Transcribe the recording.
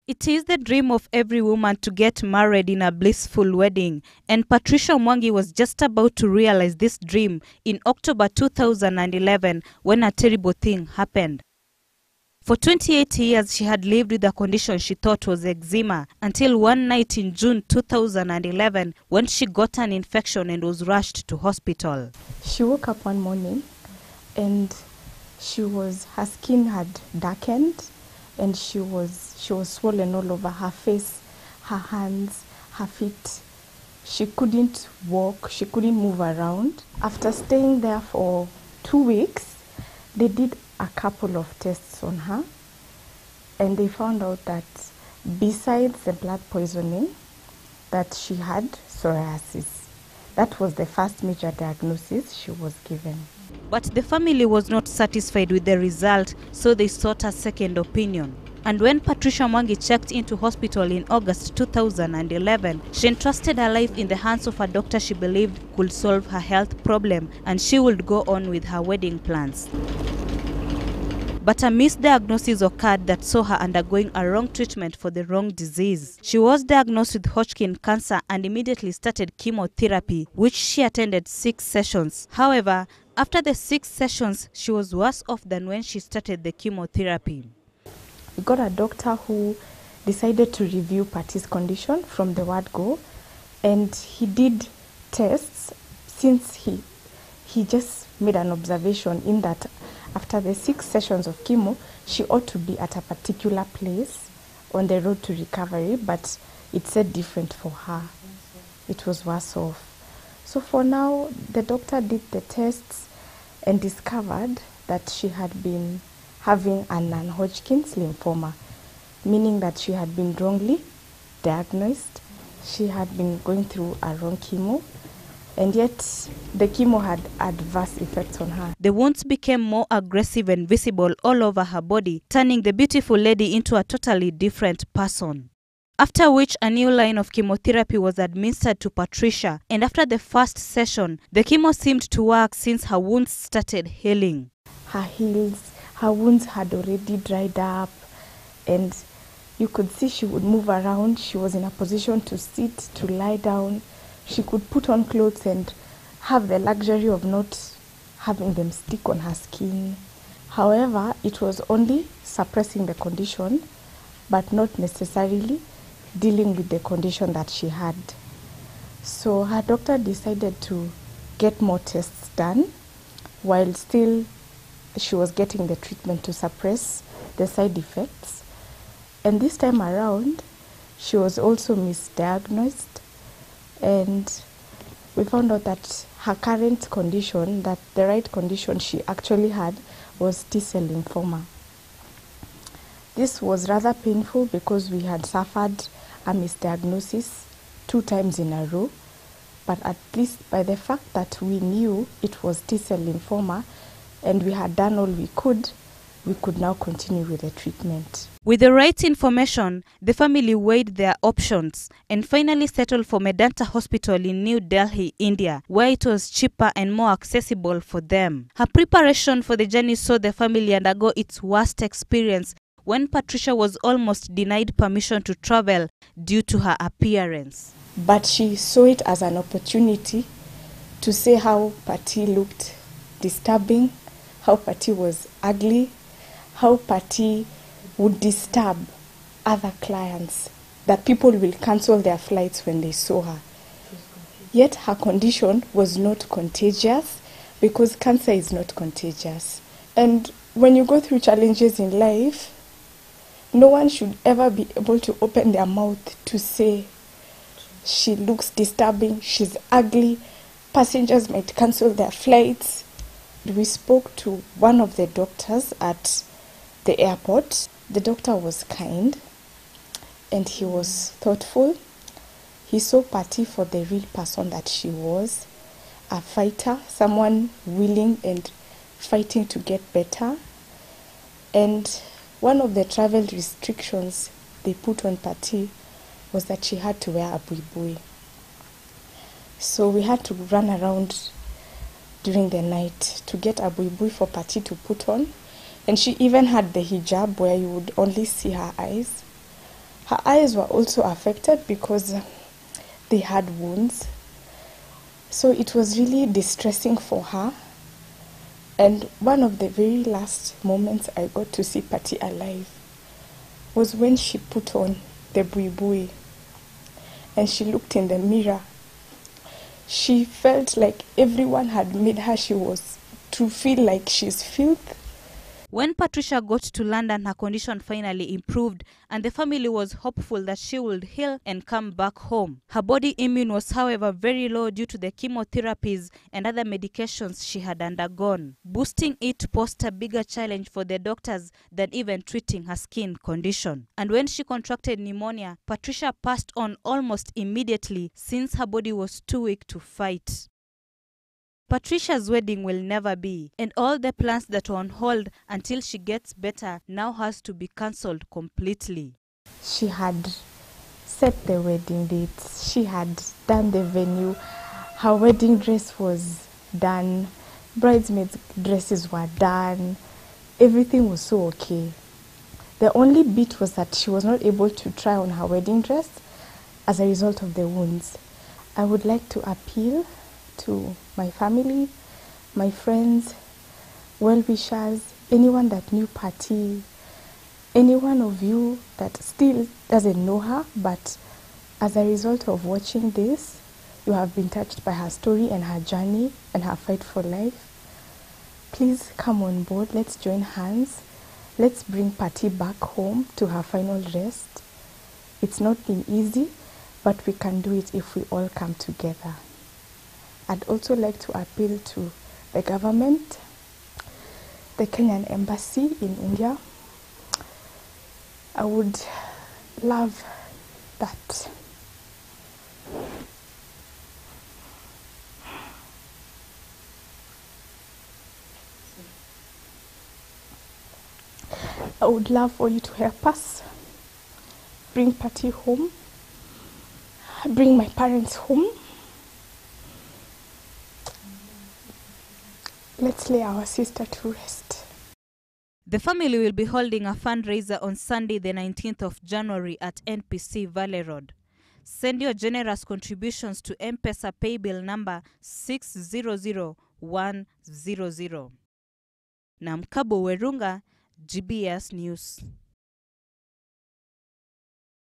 It is the dream of every woman to get married in a blissful wedding, and Patricia Mwangi was just about to realize this dream in October 2011 when a terrible thing happened. For 28 years, she had lived with a condition she thought was eczema until one night in June 2011 when she got an infection and was rushed to hospital. She woke up one morning and her skin had darkened and she was swollen all over her face, her hands, her feet. She couldn't walk, she couldn't move around. After staying there for 2 weeks, they did a couple of tests on her and they found out that besides the blood poisoning, that she had psoriasis. That was the first major diagnosis she was given. But the family was not satisfied with the result, so they sought a second opinion. And when Patricia Mwangi checked into hospital in August 2011, she entrusted her life in the hands of a doctor she believed could solve her health problem and she would go on with her wedding plans. But a misdiagnosis occurred that saw her undergoing a wrong treatment for the wrong disease. She was diagnosed with Hodgkin cancer and immediately started chemotherapy, which she attended 6 sessions. However, after the 6 sessions, she was worse off than when she started the chemotherapy. We got a doctor who decided to review Patty's condition from the word go, and he did tests since he just made an observation in that after the 6 sessions of chemo, she ought to be at a particular place on the road to recovery, but it said different for her. It was worse off. So for now, the doctor did the tests and discovered that she had been having a non-Hodgkin's lymphoma, meaning that she had been wrongly diagnosed. She had been going through a wrong chemo, and yet the chemo had adverse effects on her. The wounds became more aggressive and visible all over her body, turning the beautiful lady into a totally different person. After which, a new line of chemotherapy was administered to Patricia, and after the first session, the chemo seemed to work since her wounds started healing. Her wounds had already dried up, and you could see she would move around. She was in a position to sit, to lie down. She could put on clothes and have the luxury of not having them stick on her skin. However, it was only suppressing the condition, but not necessarily dealing with the condition that she had. So her doctor decided to get more tests done while still she was getting the treatment to suppress the side effects. And this time around, she was also misdiagnosed, and we found out that her current condition, that the right condition she actually had, was T-cell lymphoma. This was rather painful because we had suffered a misdiagnosis 2 times in a row, but at least by the fact that we knew it was T-cell lymphoma and we had done all we could now continue with the treatment. With the right information, the family weighed their options and finally settled for Medanta Hospital in New Delhi, India, where it was cheaper and more accessible for them. Her preparation for the journey saw the family undergo its worst experience when Patricia was almost denied permission to travel due to her appearance. But she saw it as an opportunity to say how Patty looked disturbing, how Patty was ugly, how Patty would disturb other clients, that people will cancel their flights when they saw her. Yet her condition was not contagious because cancer is not contagious. And when you go through challenges in life, no one should ever be able to open their mouth to say, she looks disturbing, she's ugly, passengers might cancel their flights. We spoke to one of the doctors at the airport. The doctor was kind and he was thoughtful. He saw Patty for the real person that she was, a fighter, someone willing and fighting to get better. And one of the travel restrictions they put on Patty was that she had to wear a buibui. So we had to run around during the night to get a buibui for Patty to put on. And she even had the hijab where you would only see her eyes. Her eyes were also affected because they had wounds. So it was really distressing for her. And one of the very last moments I got to see Patty alive was when she put on the buibui and she looked in the mirror. She felt like everyone had made her to feel like she's filth. When Patricia got to London, her condition finally improved, and the family was hopeful that she would heal and come back home. Her body immune was, however, very low due to the chemotherapies and other medications she had undergone. Boosting it posed a bigger challenge for the doctors than even treating her skin condition. And when she contracted pneumonia, Patricia passed on almost immediately since her body was too weak to fight. Patricia's wedding will never be, and all the plans that were on hold until she gets better now has to be cancelled completely. She had set the wedding dates, she had done the venue, her wedding dress was done, bridesmaids' dresses were done, everything was so okay. The only bit was that she was not able to try on her wedding dress as a result of the wounds. I would like to appeal to my family, my friends, well-wishers, anyone that knew Patty, any one of you that still doesn't know her, but as a result of watching this, you have been touched by her story and her journey and her fight for life. Please come on board, let's join hands. Let's bring Patty back home to her final rest. It's not been easy, but we can do it if we all come together. I'd also like to appeal to the government, the Kenyan embassy in India. I would love that I would love for you to help us bring Patty home, bring my parents home. Let's lay our sister to rest. The family will be holding a fundraiser on Sunday, the 19th of January at NPC Valley Road. Send your generous contributions to M-Pesa paybill number 600100. Namkabo Werunga, GBS News.